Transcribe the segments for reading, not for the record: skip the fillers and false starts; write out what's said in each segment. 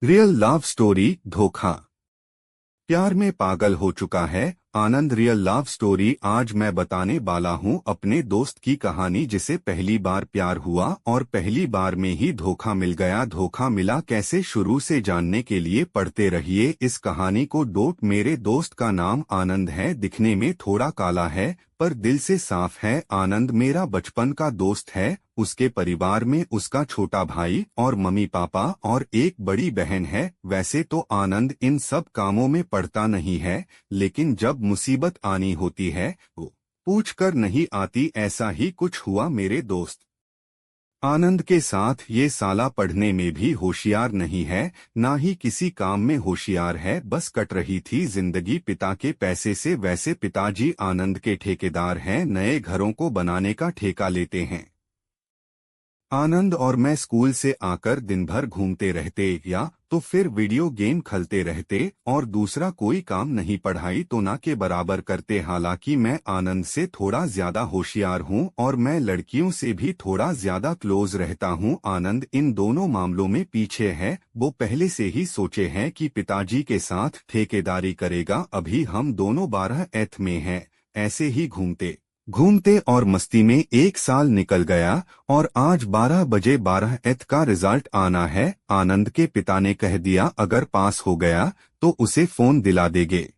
Real love story धोखा। प्यार में पागल हो चुका है आनंद। रियल लव स्टोरी आज मैं बताने वाला हूँ अपने दोस्त की कहानी जिसे पहली बार प्यार हुआ और पहली बार में ही धोखा मिल गया। धोखा मिला कैसे, शुरू से जानने के लिए पढ़ते रहिए इस कहानी को। मेरे दोस्त का नाम आनंद है। दिखने में थोड़ा काला है पर दिल से साफ है। आनंद मेरा बचपन का दोस्त है। उसके परिवार में उसका छोटा भाई और मम्मी पापा और एक बड़ी बहन है। वैसे तो आनंद इन सब कामों में पड़ता नहीं है, लेकिन जब मुसीबत आनी होती है वो पूछ कर नहीं आती। ऐसा ही कुछ हुआ मेरे दोस्त आनंद के साथ। ये साला पढ़ने में भी होशियार नहीं है, ना ही किसी काम में होशियार है। बस कट रही थी जिंदगी पिता के पैसे से। वैसे पिताजी आनंद के ठेकेदार हैं, नए घरों को बनाने का ठेका लेते हैं। आनंद और मैं स्कूल से आकर दिन भर घूमते रहते या तो फिर वीडियो गेम खेलते रहते और दूसरा कोई काम नहीं। पढ़ाई तो ना के बराबर करते। हालांकि मैं आनंद से थोड़ा ज्यादा होशियार हूँ और मैं लड़कियों से भी थोड़ा ज्यादा क्लोज रहता हूँ। आनंद इन दोनों मामलों में पीछे है। वो पहले से ही सोचे हैं कि पिताजी के साथ ठेकेदारी करेगा। अभी हम दोनों 12th में हैं। ऐसे ही घूमते घूमते और मस्ती में एक साल निकल गया और आज 12 बजे 12th का रिजल्ट आना है। आनंद के पिता ने कह दिया अगर पास हो गया तो उसे फोन दिला देंगे।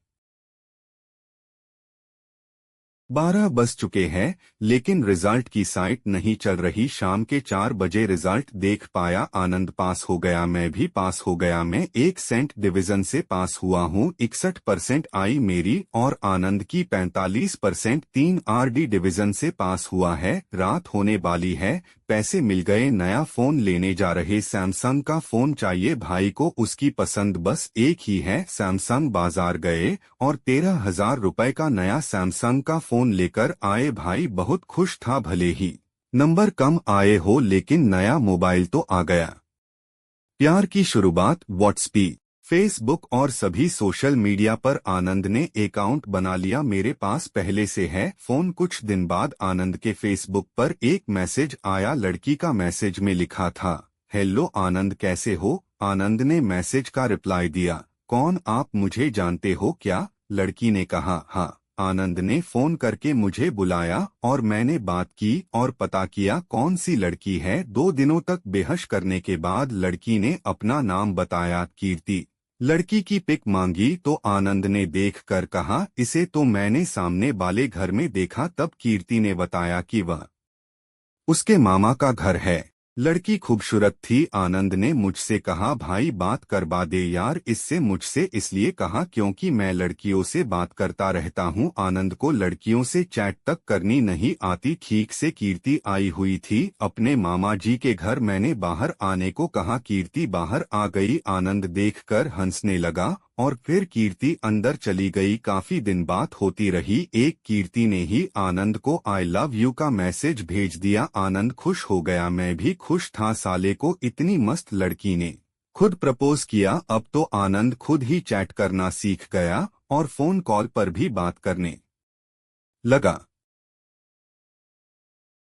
12 बज चुके हैं लेकिन रिजल्ट की साइट नहीं चल रही। शाम के 4 बजे रिजल्ट देख पाया। आनंद पास हो गया, मैं भी पास हो गया। मैं 1 डिवीजन से पास हुआ हूँ। 61% आई मेरी और आनंद की 45%। 3 डिवीजन से पास हुआ है। रात होने वाली है, पैसे मिल गए। नया फोन लेने जा रहे। सैमसंग का फोन चाहिए भाई को, उसकी पसंद बस एक ही है। सैमसंग बाजार गए और 13,000 रुपए का नया सैमसंग का फोन लेकर आए। भाई बहुत खुश था, भले ही नंबर कम आए हो लेकिन नया मोबाइल तो आ गया। प्यार की शुरुआत व्हाट्सएप, फेसबुक और सभी सोशल मीडिया पर आनंद ने अकाउंट बना लिया। मेरे पास पहले से है फोन। कुछ दिन बाद आनंद के फेसबुक पर एक मैसेज आया। लड़की का मैसेज में लिखा था, हेलो आनंद कैसे हो। आनंद ने मैसेज का रिप्लाई दिया, कौन आप मुझे जानते हो क्या। लड़की ने कहा हाँ। आनंद ने फोन करके मुझे बुलाया और मैंने बात की और पता किया कौन सी लड़की है। 2 दिनों तक बेहस करने के बाद लड़की ने अपना नाम बताया, कीर्ति। लड़की की पिक मांगी तो आनंद ने देखकर कहा इसे तो मैंने सामने वाले घर में देखा। तब कीर्ति ने बताया कि वह उसके मामा का घर है। लड़की खूबसूरत थी। आनंद ने मुझसे कहा भाई बात करवा दे यार इससे। मुझसे इसलिए कहा क्योंकि मैं लड़कियों से बात करता रहता हूँ। आनंद को लड़कियों से चैट तक करनी नहीं आती ठीक से। कीर्ति आई हुई थी अपने मामा जी के घर। मैंने बाहर आने को कहा, कीर्ति बाहर आ गई। आनंद देखकर हंसने लगा और फिर कीर्ति अंदर चली गई। काफी दिन बात होती रही। एक कीर्ति ने ही आनंद को आई लव यू का मैसेज भेज दिया। आनंद खुश हो गया, मैं भी खुश था। साले को इतनी मस्त लड़की ने खुद प्रपोज किया। अब तो आनंद खुद ही चैट करना सीख गया और फोन कॉल पर भी बात करने लगा।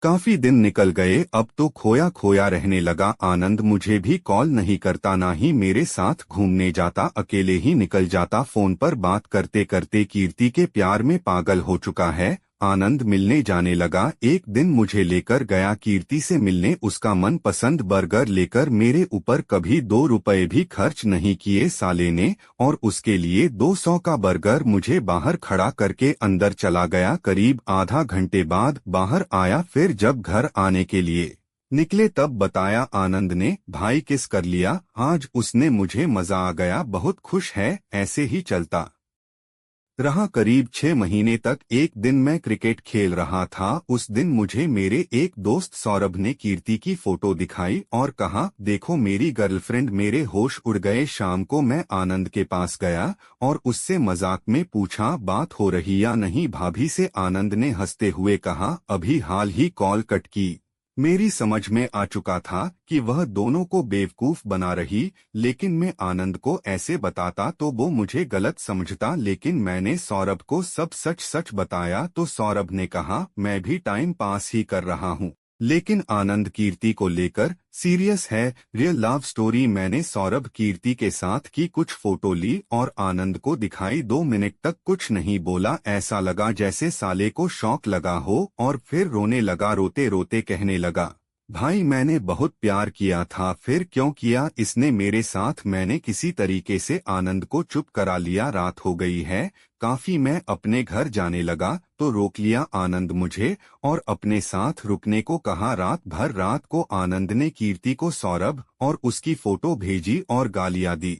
काफी दिन निकल गए, अब तो खोया खोया रहने लगा। आनंद मुझे भी कॉल नहीं करता, ना ही मेरे साथ घूमने जाता, अकेले ही निकल जाता। फोन पर बात करते करते कीर्ति के प्यार में पागल हो चुका है। आनंद मिलने जाने लगा। एक दिन मुझे लेकर गया कीर्ति से मिलने। उसका मनपसंद बर्गर लेकर मेरे ऊपर कभी 2 रुपए भी खर्च नहीं किए साले ने, और उसके लिए 200 का बर्गर मुझे बाहर खड़ा करके अंदर चला गया। करीब आधा घंटे बाद बाहर आया। फिर जब घर आने के लिए निकले तब बताया आनंद ने, भाई किस कर लिया आज। उसने मुझे मजा आ गया, बहुत खुश है। ऐसे ही चलता रहा करीब 6 महीने तक। एक दिन मैं क्रिकेट खेल रहा था। उस दिन मुझे मेरे एक दोस्त सौरभ ने कीर्ति की फोटो दिखाई और कहा देखो मेरी गर्लफ्रेंड। मेरे होश उड़ गए। शाम को मैं आनंद के पास गया और उससे मजाक में पूछा बात हो रही या नहीं भाभी से। आनंद ने हंसते हुए कहा अभी हाल ही कॉल कट की। मेरी समझ में आ चुका था कि वह दोनों को बेवकूफ बना रही, लेकिन मैं आनंद को ऐसे बताता तो वो मुझे गलत समझता। लेकिन मैंने सौरभ को सब सच सच बताया तो सौरभ ने कहा मैं भी टाइम पास ही कर रहा हूँ। लेकिन आनंद कीर्ति को लेकर सीरियस है। Real love story. मैंने सौरभ कीर्ति के साथ की कुछ फोटो ली और आनंद को दिखाई। 2 मिनट तक कुछ नहीं बोला। ऐसा लगा जैसे साले को शौक लगा हो और फिर रोने लगा। रोते रोते कहने लगा, भाई मैंने बहुत प्यार किया था। फिर क्यों किया इसने मेरे साथ? मैंने किसी तरीके से आनंद को चुप करा लिया। रात हो गई है काफी। मैं अपने घर जाने लगा तो रोक लिया आनंद मुझे और अपने साथ रुकने को कहा। रात को आनंद ने कीर्ति को सौरभ और उसकी फोटो भेजी और गालियां दी।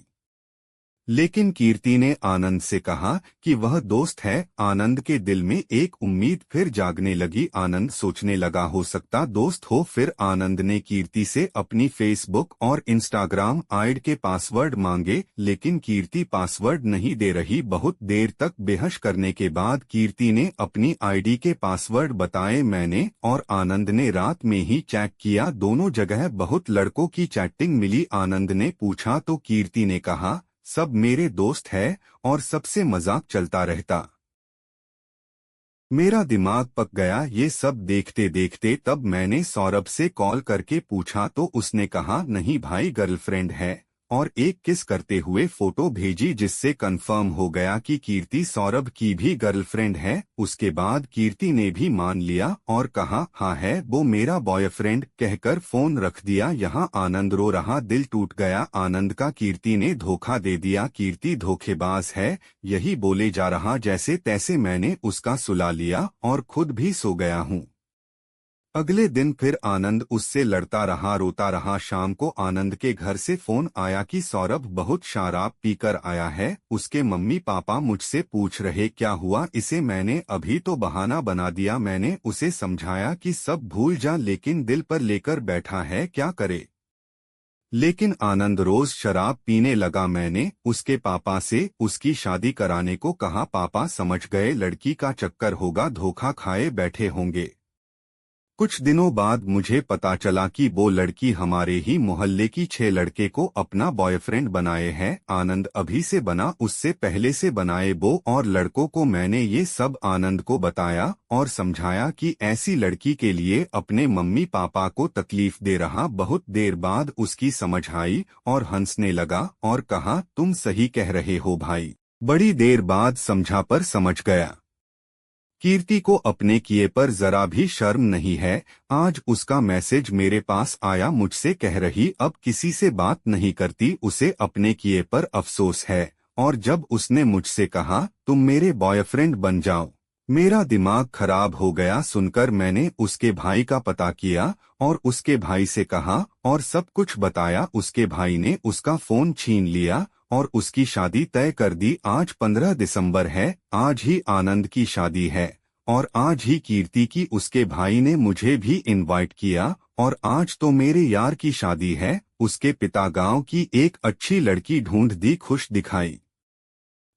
लेकिन कीर्ति ने आनंद से कहा कि वह दोस्त है। आनंद के दिल में एक उम्मीद फिर जागने लगी। आनंद सोचने लगा हो सकता दोस्त हो। फिर आनंद ने कीर्ति से अपनी फेसबुक और इंस्टाग्राम आईडी के पासवर्ड मांगे, लेकिन कीर्ति पासवर्ड नहीं दे रही। बहुत देर तक बहस करने के बाद कीर्ति ने अपनी आईडी के पासवर्ड बताए। मैंने और आनंद ने रात में ही चेक किया। दोनों जगह बहुत लड़कों की चैटिंग मिली। आनंद ने पूछा तो कीर्ति ने कहा, सब मेरे दोस्त है और सबसे मजाक चलता रहता। मेरा दिमाग पक गया ये सब देखते देखते। तब मैंने सौरभ से कॉल करके पूछा तो उसने कहा नहीं भाई गर्लफ्रेंड है, और एक किस करते हुए फोटो भेजी जिससे कंफर्म हो गया कि कीर्ति सौरभ की भी गर्लफ्रेंड है। उसके बाद कीर्ति ने भी मान लिया और कहा हाँ है वो मेरा बॉयफ्रेंड कहकर फोन रख दिया। यहाँ आनंद रो रहा, दिल टूट गया आनंद का। कीर्ति ने धोखा दे दिया। कीर्ति धोखेबाज है यही बोले जा रहा। जैसे तैसे मैंने उसका सुला लिया और खुद भी सो गया हूँ। अगले दिन फिर आनंद उससे लड़ता रहा, रोता रहा। शाम को आनंद के घर से फोन आया कि सौरभ बहुत शराब पीकर आया है। उसके मम्मी पापा मुझसे पूछ रहे क्या हुआ इसे। मैंने अभी तो बहाना बना दिया। मैंने उसे समझाया कि सब भूल जा, लेकिन दिल पर लेकर बैठा है, क्या करे। लेकिन आनंद रोज शराब पीने लगा। मैंने उसके पापा से उसकी शादी कराने को कहा। पापा समझ गए लड़की का चक्कर होगा, धोखा खाए बैठे होंगे। कुछ दिनों बाद मुझे पता चला कि वो लड़की हमारे ही मोहल्ले की 6 लड़के को अपना बॉयफ्रेंड बनाए है। आनंद अभी से बना, उससे पहले से बनाए वो और लड़कों को। मैंने ये सब आनंद को बताया और समझाया कि ऐसी लड़की के लिए अपने मम्मी पापा को तकलीफ दे रहा। बहुत देर बाद उसकी समझ आई और हंसने लगा और कहा तुम सही कह रहे हो भाई। बड़ी देर बाद समझा पर समझ गया। कीर्ति को अपने किए पर जरा भी शर्म नहीं है। आज उसका मैसेज मेरे पास आया, मुझसे कह रही अब किसी से बात नहीं करती, उसे अपने किए पर अफसोस है। और जब उसने मुझसे कहा तुम मेरे बॉयफ्रेंड बन जाओ, मेरा दिमाग खराब हो गया सुनकर। मैंने उसके भाई का पता किया और उसके भाई से कहा और सब कुछ बताया। उसके भाई ने उसका फोन छीन लिया और उसकी शादी तय कर दी। आज 15 दिसंबर है, आज ही आनंद की शादी है और आज ही कीर्ति की। उसके भाई ने मुझे भी इनवाइट किया और आज तो मेरे यार की शादी है। उसके पिता गांव की एक अच्छी लड़की ढूंढ दी, खुश दिखाई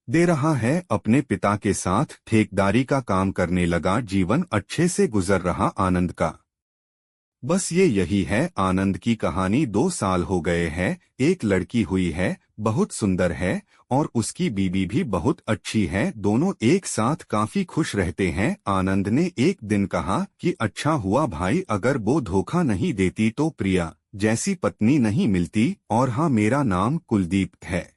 दे रहा है। अपने पिता के साथ ठेकेदारी का काम करने लगा। जीवन अच्छे से गुजर रहा आनंद का। बस यही है आनंद की कहानी। 2 साल हो गए हैं, एक लड़की हुई है, बहुत सुंदर है और उसकी बीवी भी बहुत अच्छी है। दोनों एक साथ काफी खुश रहते हैं। आनंद ने एक दिन कहा कि अच्छा हुआ भाई अगर वो धोखा नहीं देती तो प्रिया जैसी पत्नी नहीं मिलती। और हाँ, मेरा नाम कुलदीप है।